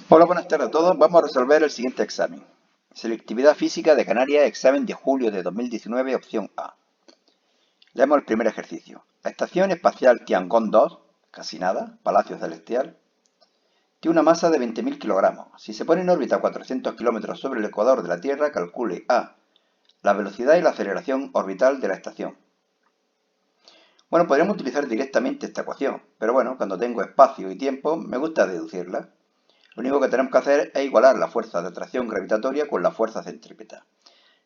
Hola, buenas tardes a todos. Vamos a resolver el siguiente examen. Selectividad física de Canarias, examen de julio de 2019, opción A. Leemos el primer ejercicio. La Estación Espacial Tiangong 2, casi nada, Palacio Celestial, tiene una masa de 20.000 kilogramos. Si se pone en órbita a 400 kilómetros sobre el ecuador de la Tierra, calcule A. La velocidad y la aceleración orbital de la estación. Bueno, podríamos utilizar directamente esta ecuación, pero bueno, cuando tengo espacio y tiempo, me gusta deducirla. Lo único que tenemos que hacer es igualar la fuerza de atracción gravitatoria con la fuerza centrípeta.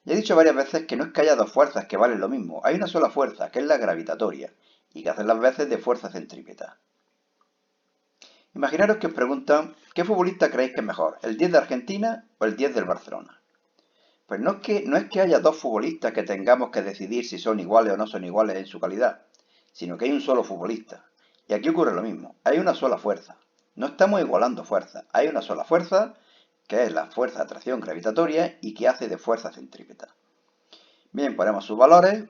Ya he dicho varias veces que no es que haya dos fuerzas que valen lo mismo, hay una sola fuerza, que es la gravitatoria, y que hace las veces de fuerza centrípeta. Imaginaros que os preguntan, ¿qué futbolista creéis que es mejor, el 10 de Argentina o el 10 del Barcelona? Pues no es que haya dos futbolistas que tengamos que decidir si son iguales o no son iguales en su calidad, sino que hay un solo futbolista. Y aquí ocurre lo mismo, hay una sola fuerza. No estamos igualando fuerzas, hay una sola fuerza, que es la fuerza de atracción gravitatoria y que hace de fuerza centrípeta. Bien, ponemos sus valores,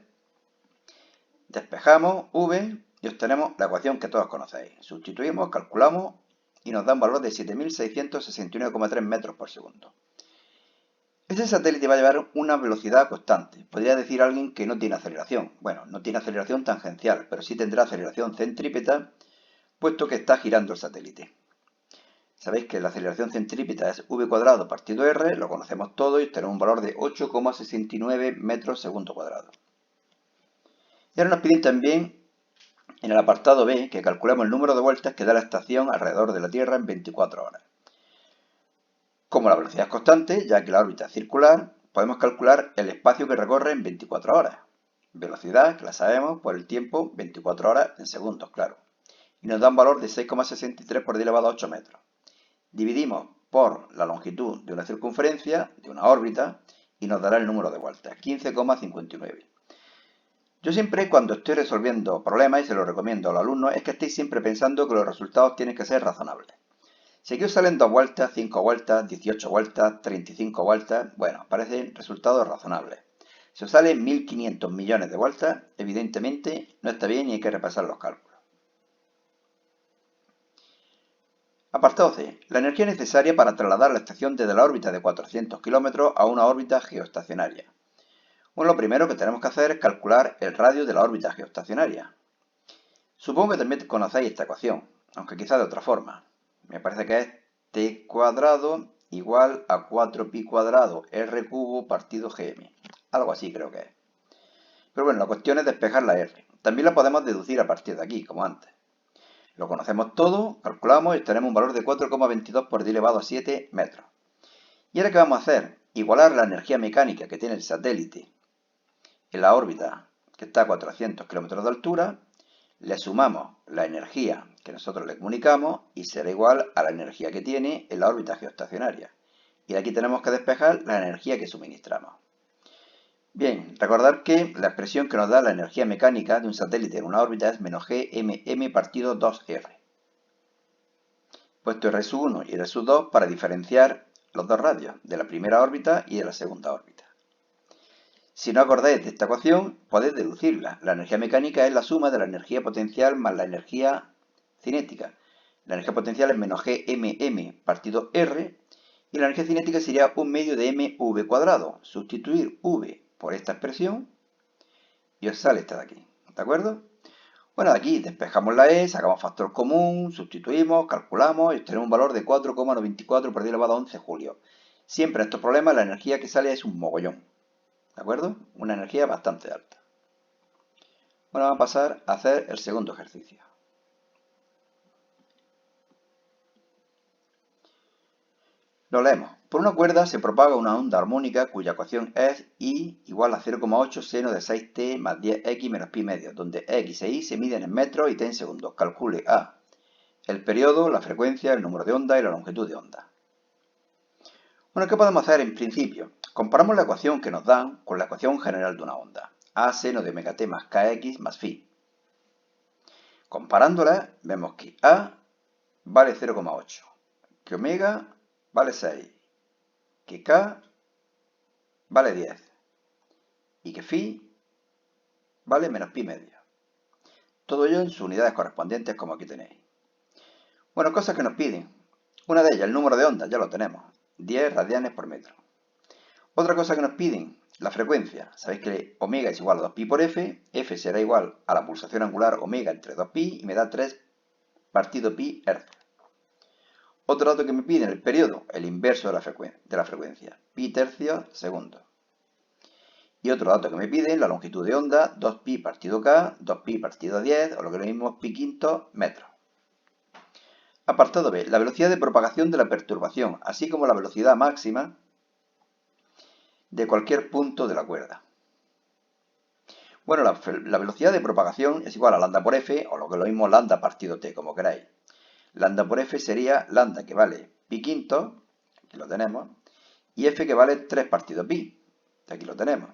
despejamos V y obtenemos la ecuación que todos conocéis. Sustituimos, calculamos y nos da un valor de 7.661,3 metros por segundo. Este satélite va a llevar una velocidad constante. Podría decir alguien que no tiene aceleración. Bueno, no tiene aceleración tangencial, pero sí tendrá aceleración centrípeta, puesto que está girando el satélite. Sabéis que la aceleración centrípeta es v cuadrado partido r, lo conocemos todo y tenemos un valor de 8,69 metros segundo cuadrado. Y ahora nos piden también en el apartado B que calculemos el número de vueltas que da la estación alrededor de la Tierra en 24 horas. Como la velocidad es constante, ya que la órbita es circular, podemos calcular el espacio que recorre en 24 horas. Velocidad, que la sabemos, por el tiempo, 24 horas en segundos, claro. Y nos da un valor de 6,63 por 10 elevado a 8 metros. Dividimos por la longitud de una circunferencia, de una órbita, y nos dará el número de vueltas, 15,59. Yo siempre cuando estoy resolviendo problemas, y se lo recomiendo a los alumnos, es que estéis siempre pensando que los resultados tienen que ser razonables. Si aquí os salen 2 vueltas, 5 vueltas, 18 vueltas, 35 vueltas, bueno, parecen resultados razonables. Si os salen 1.500 millones de vueltas, evidentemente no está bien y hay que repasar los cálculos. Apartado C. La energía necesaria para trasladar la estación desde la órbita de 400 kilómetros a una órbita geoestacionaria. Bueno, lo primero que tenemos que hacer es calcular el radio de la órbita geoestacionaria. Supongo que también conocéis esta ecuación, aunque quizá de otra forma. Me parece que es t cuadrado igual a 4pi cuadrado r cubo partido gm. Algo así creo que es. Pero bueno, la cuestión es despejar la r. También la podemos deducir a partir de aquí, como antes. Lo conocemos todo, calculamos y tenemos un valor de 4,22 por 10 elevado a 7 metros. ¿Y ahora qué vamos a hacer? Igualar la energía mecánica que tiene el satélite en la órbita que está a 400 kilómetros de altura, le sumamos la energía que nosotros le comunicamos y será igual a la energía que tiene en la órbita geoestacionaria. Y aquí tenemos que despejar la energía que suministramos. Bien, recordar que la expresión que nos da la energía mecánica de un satélite en una órbita es menos gmm partido 2r. Puesto R sub 1 y R sub 2 para diferenciar los dos radios de la primera órbita y de la segunda órbita. Si no acordáis de esta ecuación, podéis deducirla. La energía mecánica es la suma de la energía potencial más la energía cinética. La energía potencial es menos gmm partido r y la energía cinética sería un medio de mv cuadrado. Sustituir v por esta expresión y os sale esta de aquí. ¿De acuerdo? Bueno, de aquí despejamos la e, sacamos factor común, sustituimos, calculamos y obtenemos un valor de 4,94 por 10 elevado a 11 julio. Siempre en estos problemas la energía que sale es un mogollón. ¿De acuerdo? Una energía bastante alta. Bueno, vamos a pasar a hacer el segundo ejercicio. Lo leemos. Por una cuerda se propaga una onda armónica cuya ecuación es I igual a 0,8 seno de 6t más 10x menos pi medio, donde x e y se miden en metros y t en segundos. Calcule A. El periodo, la frecuencia, el número de onda y la longitud de onda. Bueno, ¿qué podemos hacer en principio? Comparamos la ecuación que nos dan con la ecuación general de una onda. A seno de omega t más kx más phi. Comparándolas, vemos que A vale 0,8, que omega vale 6, que K vale 10 y que phi vale menos pi medio. Todo ello en sus unidades correspondientes como aquí tenéis. Bueno, cosas que nos piden. Una de ellas, el número de ondas, ya lo tenemos, 10 radianes por metro. Otra cosa que nos piden, la frecuencia. Sabéis que omega es igual a 2pi por f, f será igual a la pulsación angular omega entre 2pi y me da 3 partido pi hercios. Otro dato que me piden, el periodo, el inverso de la frecuencia, pi tercios segundos. Y otro dato que me piden, la longitud de onda, 2pi partido k, 2pi partido 10, o lo que es lo mismo, pi quinto metros. Apartado B, la velocidad de propagación de la perturbación, así como la velocidad máxima de cualquier punto de la cuerda. Bueno, la velocidad de propagación es igual a lambda por f, o lo que es lo mismo, lambda partido t, como queráis. Lambda por f sería lambda que vale pi quinto, aquí lo tenemos, y f que vale 3 partido pi, aquí lo tenemos.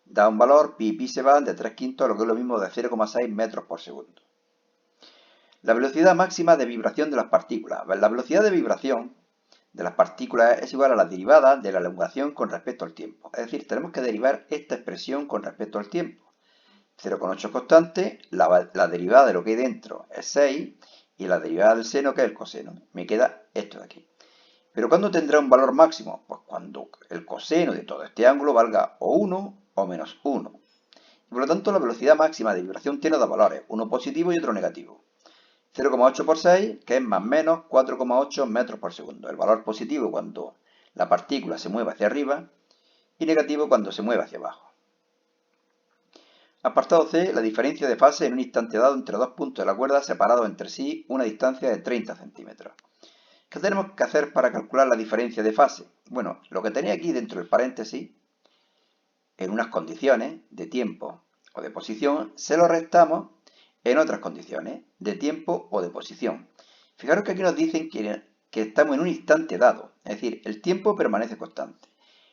Da un valor, pi se va de 3 quintos, lo que es lo mismo de 0,6 metros por segundo. La velocidad máxima de vibración de las partículas. La velocidad de vibración de las partículas es igual a la derivada de la elongación con respecto al tiempo. Es decir, tenemos que derivar esta expresión con respecto al tiempo. 0,8 es constante, la derivada de lo que hay dentro es 6 y la derivada del seno que es el coseno. Me queda esto de aquí. ¿Pero cuándo tendrá un valor máximo? Pues cuando el coseno de todo este ángulo valga o 1 o menos 1. Y por lo tanto la velocidad máxima de vibración tiene dos valores, uno positivo y otro negativo. 0,8 por 6, que es más o menos 4,8 metros por segundo. El valor positivo cuando la partícula se mueve hacia arriba y negativo cuando se mueve hacia abajo. Apartado C, la diferencia de fase en un instante dado entre dos puntos de la cuerda separados entre sí una distancia de 30 centímetros. ¿Qué tenemos que hacer para calcular la diferencia de fase? Bueno, lo que tenía aquí dentro del paréntesis, en unas condiciones de tiempo o de posición, se lo restamos en otras condiciones de tiempo o de posición. Fijaros que aquí nos dicen que estamos en un instante dado, es decir, el tiempo permanece constante.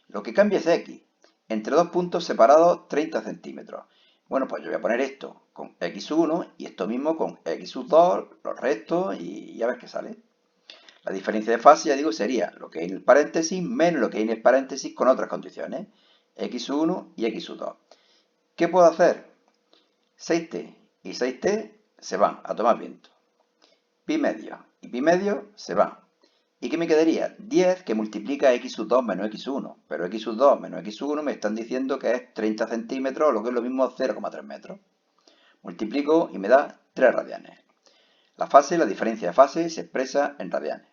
Lo que cambia es x, entre dos puntos separados 30 centímetros. Bueno, pues yo voy a poner esto con x1 y esto mismo con x2, los restos y ya ves que sale. La diferencia de fase, ya digo, sería lo que hay en el paréntesis menos lo que hay en el paréntesis con otras condiciones, x1 y x2. ¿Qué puedo hacer? 6t y 6t se van a tomar viento. Pi medio y pi medio se van. ¿Y qué me quedaría? 10 que multiplica x2 menos x1. Pero x2 menos x1 me están diciendo que es 30 centímetros, o lo que es lo mismo 0,3 metros. Multiplico y me da 3 radianes. La diferencia de fase se expresa en radianes.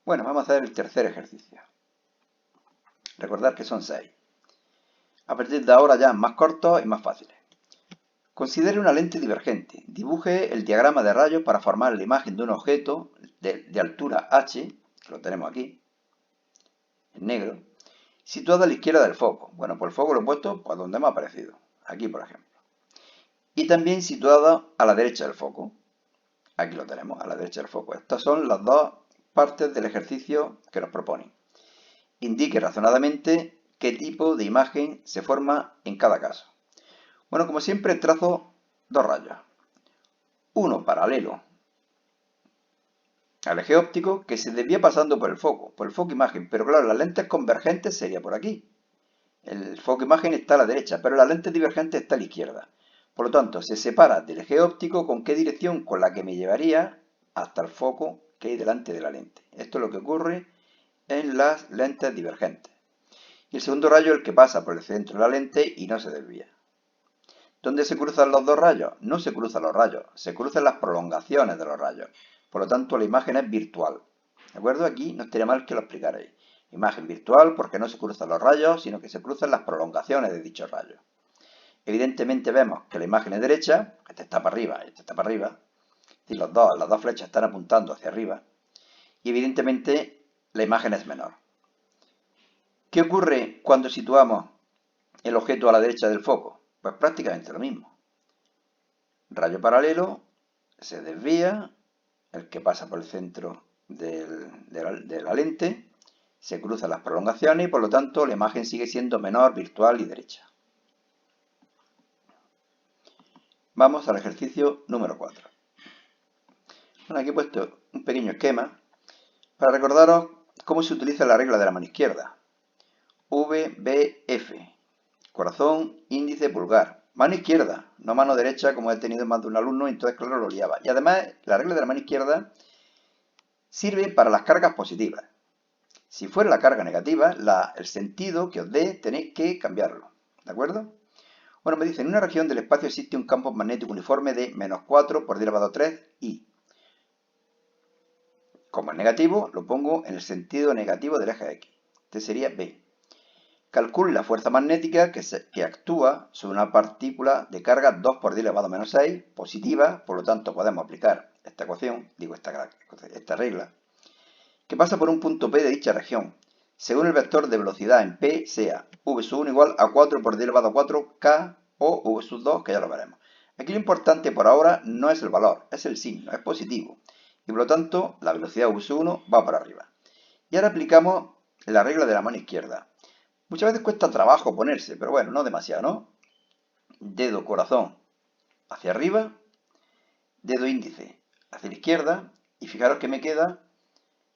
Bueno, vamos a hacer el tercer ejercicio. Recordad que son 6. A partir de ahora ya más cortos y más fáciles. Considere una lente divergente. Dibuje el diagrama de rayos para formar la imagen de un objeto de altura h, que lo tenemos aquí, en negro, situado a la izquierda del foco. Bueno, pues el foco lo he puesto por donde me ha aparecido. Aquí, por ejemplo. Y también situado a la derecha del foco. Aquí lo tenemos, a la derecha del foco. Estas son las dos partes del ejercicio que nos proponen. Indique razonadamente qué tipo de imagen se forma en cada caso. Bueno, como siempre trazo dos rayos. Uno paralelo al eje óptico que se desvía pasando por el foco imagen. Pero claro, las lentes convergentes sería por aquí. El foco imagen está a la derecha, pero la lente divergente está a la izquierda. Por lo tanto, se separa del eje óptico con qué dirección, con la que me llevaría hasta el foco que hay delante de la lente. Esto es lo que ocurre en las lentes divergentes. Y el segundo rayo es el que pasa por el centro de la lente y no se desvía. ¿Dónde se cruzan los dos rayos? No se cruzan los rayos, se cruzan las prolongaciones de los rayos. Por lo tanto, la imagen es virtual. ¿De acuerdo? Aquí no estaría mal que lo explicarais. Imagen virtual porque no se cruzan los rayos, sino que se cruzan las prolongaciones de dichos rayos. Evidentemente vemos que la imagen es derecha, esta está para arriba y esta está para arriba. Es decir, las dos flechas están apuntando hacia arriba. Y evidentemente la imagen es menor. ¿Qué ocurre cuando situamos el objeto a la derecha del foco? Pues prácticamente lo mismo. Rayo paralelo, se desvía, el que pasa por el centro de la lente, se cruzan las prolongaciones y por lo tanto la imagen sigue siendo menor, virtual y derecha. Vamos al ejercicio número 4. Bueno, aquí he puesto un pequeño esquema para recordaros cómo se utiliza la regla de la mano izquierda. VBF, corazón, índice, pulgar. Mano izquierda, no mano derecha, como he tenido más de un alumno, y entonces claro lo liaba. Y además, la regla de la mano izquierda sirve para las cargas positivas. Si fuera la carga negativa, el sentido que os dé tenéis que cambiarlo. ¿De acuerdo? Bueno, me dice, en una región del espacio existe un campo magnético uniforme de menos 4 por 10 elevado a 3 I. Como es negativo, lo pongo en el sentido negativo del eje X. Este sería B. Calcule la fuerza magnética que actúa sobre una partícula de carga 2 por 10 elevado a menos 6 positiva, por lo tanto podemos aplicar esta ecuación, esta regla, que pasa por un punto P de dicha región, según el vector de velocidad en P sea V1 igual a 4 por 10 elevado a 4 K o V2, que ya lo veremos. Aquí lo importante por ahora no es el valor, es el signo, es positivo. Y por lo tanto, la velocidad V1 va para arriba. Y ahora aplicamos la regla de la mano izquierda. Muchas veces cuesta trabajo ponerse, pero bueno, no demasiado, ¿no? Dedo corazón hacia arriba, dedo índice hacia la izquierda, y fijaros que me queda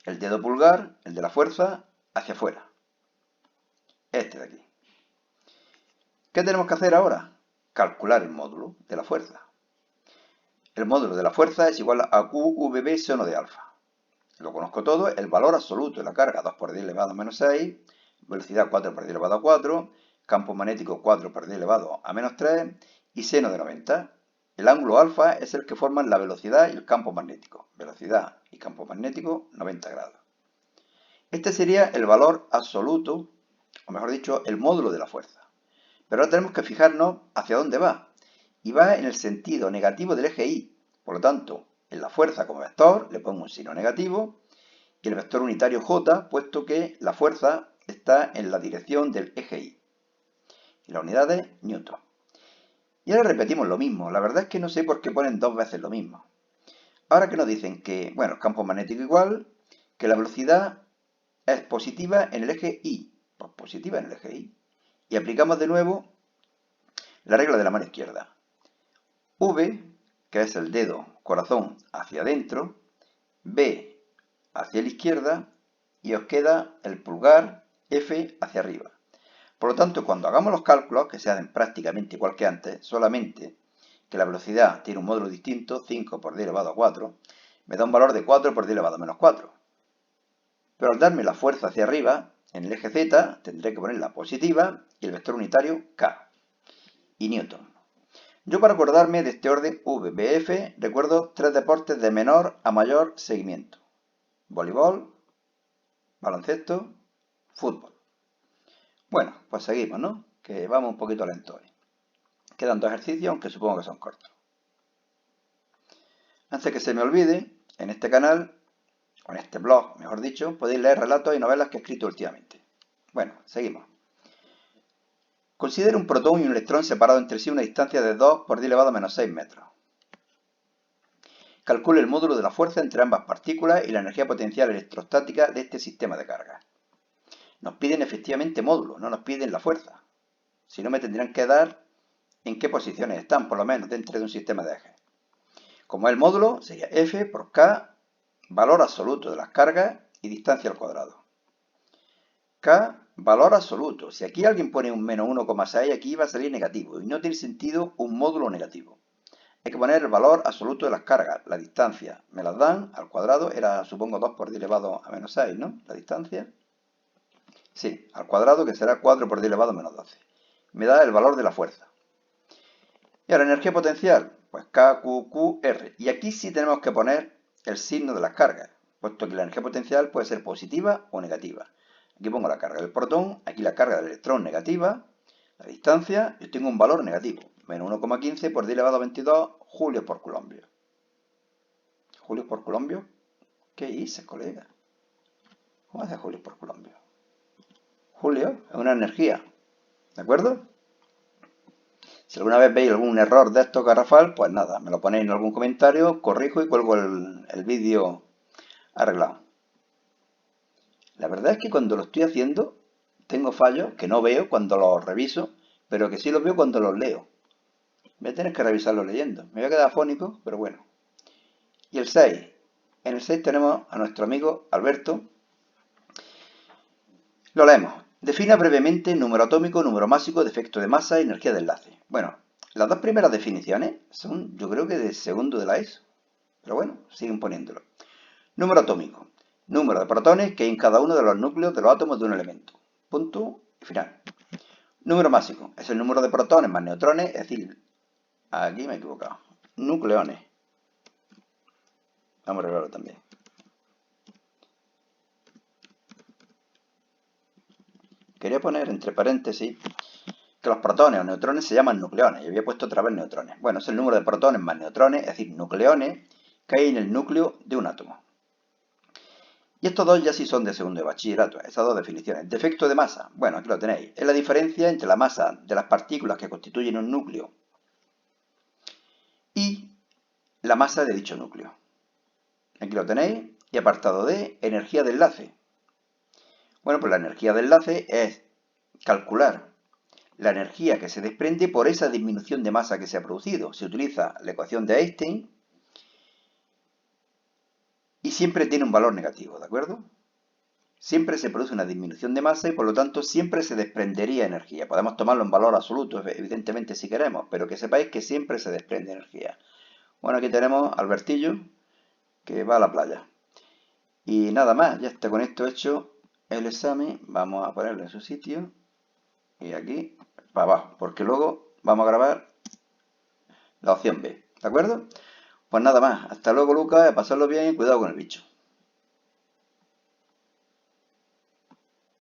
el dedo pulgar, el de la fuerza, hacia afuera. Este de aquí. ¿Qué tenemos que hacer ahora? Calcular el módulo de la fuerza. El módulo de la fuerza es igual a QVB seno de alfa. Lo conozco todo, el valor absoluto de la carga 2 por 10 elevado a menos 6, velocidad 4 por 10 elevado a 4, campo magnético 4 por 10 elevado a menos 3 y seno de 90. El ángulo alfa es el que forman la velocidad y el campo magnético. Velocidad y campo magnético 90 grados. Este sería el valor absoluto, o mejor dicho, el módulo de la fuerza. Pero ahora tenemos que fijarnos hacia dónde va. Y va en el sentido negativo del eje Y. Por lo tanto, en la fuerza como vector le pongo un signo negativo y el vector unitario J, puesto que la fuerza está en la dirección del eje Y. Y la unidad es Newton. Y ahora repetimos lo mismo. La verdad es que no sé por qué ponen dos veces lo mismo. Ahora que nos dicen que, bueno, el campo magnético igual, que la velocidad es positiva en el eje Y. Pues positiva en el eje Y. Y aplicamos de nuevo la regla de la mano izquierda. V, que es el dedo corazón hacia adentro, B hacia la izquierda y os queda el pulgar F hacia arriba. Por lo tanto, cuando hagamos los cálculos, que se hacen prácticamente igual que antes, solamente que la velocidad tiene un módulo distinto, 5 por 10 elevado a 4, me da un valor de 4 por 10 elevado a menos 4. Pero al darme la fuerza hacia arriba, en el eje Z, tendré que poner la positiva y el vector unitario K. Y Newton. Yo para acordarme de este orden VBF, recuerdo 3 deportes de menor a mayor seguimiento. Voleibol, baloncesto, fútbol. Bueno, pues seguimos, ¿no? Que vamos un poquito lento hoy. Quedan 2 ejercicios, aunque supongo que son cortos. Antes que se me olvide, en este canal, o en este blog, mejor dicho, podéis leer relatos y novelas que he escrito últimamente. Bueno, seguimos. Considere un protón y un electrón separados entre sí a una distancia de 2 por 10 elevado a menos 6 metros. Calcule el módulo de la fuerza entre ambas partículas y la energía potencial electrostática de este sistema de carga. Nos piden efectivamente módulo, no nos piden la fuerza. Si no, me tendrían que dar en qué posiciones están, por lo menos, dentro de un sistema de ejes. Como el módulo, sería F por K, valor absoluto de las cargas y distancia al cuadrado. K, valor absoluto. Si aquí alguien pone un menos 1,6, aquí va a salir negativo. Y no tiene sentido un módulo negativo. Hay que poner el valor absoluto de las cargas, la distancia. Me las dan al cuadrado, era supongo 2 por 10 elevado a menos 6, ¿no? La distancia. Sí, al cuadrado, que será 4 por 10 elevado a menos 12. Me da el valor de la fuerza. Y ahora energía potencial, pues KQQR. Y aquí sí tenemos que poner el signo de las cargas, puesto que la energía potencial puede ser positiva o negativa. Aquí pongo la carga del protón, aquí la carga del electrón negativa, la distancia, yo tengo un valor negativo, menos 1,15 por 10 elevado a 22 julios por culombio. ¿Julios por culombio? ¿Qué dices, colega? ¿Cómo hace julios por culombio? Julio es una energía, ¿de acuerdo? Si alguna vez veis algún error de esto garrafal, pues nada, me lo ponéis en algún comentario, corrijo y cuelgo el vídeo arreglado. La verdad es que cuando lo estoy haciendo, tengo fallos que no veo cuando los reviso, pero que sí los veo cuando los leo. Voy a tener que revisarlo leyendo. Me voy a quedar afónico, pero bueno. Y el 6. En el 6 tenemos a nuestro amigo Alberto. Lo leemos. Defina brevemente número atómico, número másico, defecto de masa y energía de enlace. Bueno, las dos primeras definiciones son, yo creo que de segundo de la ESO. Pero bueno, siguen poniéndolo. Número atómico. Número de protones que hay en cada uno de los núcleos de los átomos de un elemento. Punto y final. Número másico. Es el número de protones más neutrones, es decir, aquí me he equivocado. Nucleones. Vamos a arreglarlo también. Quería poner entre paréntesis que los protones o neutrones se llaman nucleones. Y había puesto otra vez neutrones. Bueno, es el número de protones más neutrones, es decir, nucleones, que hay en el núcleo de un átomo. Y estos dos ya sí son de segundo de bachillerato, esas dos definiciones. Defecto de masa, bueno, aquí lo tenéis. Es la diferencia entre la masa de las partículas que constituyen un núcleo y la masa de dicho núcleo. Aquí lo tenéis. Y apartado D, energía de enlace. Bueno, pues la energía de enlace es calcular la energía que se desprende por esa disminución de masa que se ha producido. Se utiliza la ecuación de Einstein y siempre tiene un valor negativo, ¿de acuerdo? Siempre se produce una disminución de masa y por lo tanto siempre se desprendería energía. Podemos tomarlo en valor absoluto, evidentemente si queremos, pero que sepáis que siempre se desprende energía. Bueno, aquí tenemos a Albertillo que va a la playa. Y nada más, ya está con esto hecho el examen. Vamos a ponerlo en su sitio y aquí para abajo, porque luego vamos a grabar la opción B, ¿de acuerdo? Pues nada más, hasta luego Lucas, pasarlo bien y cuidado con el bicho.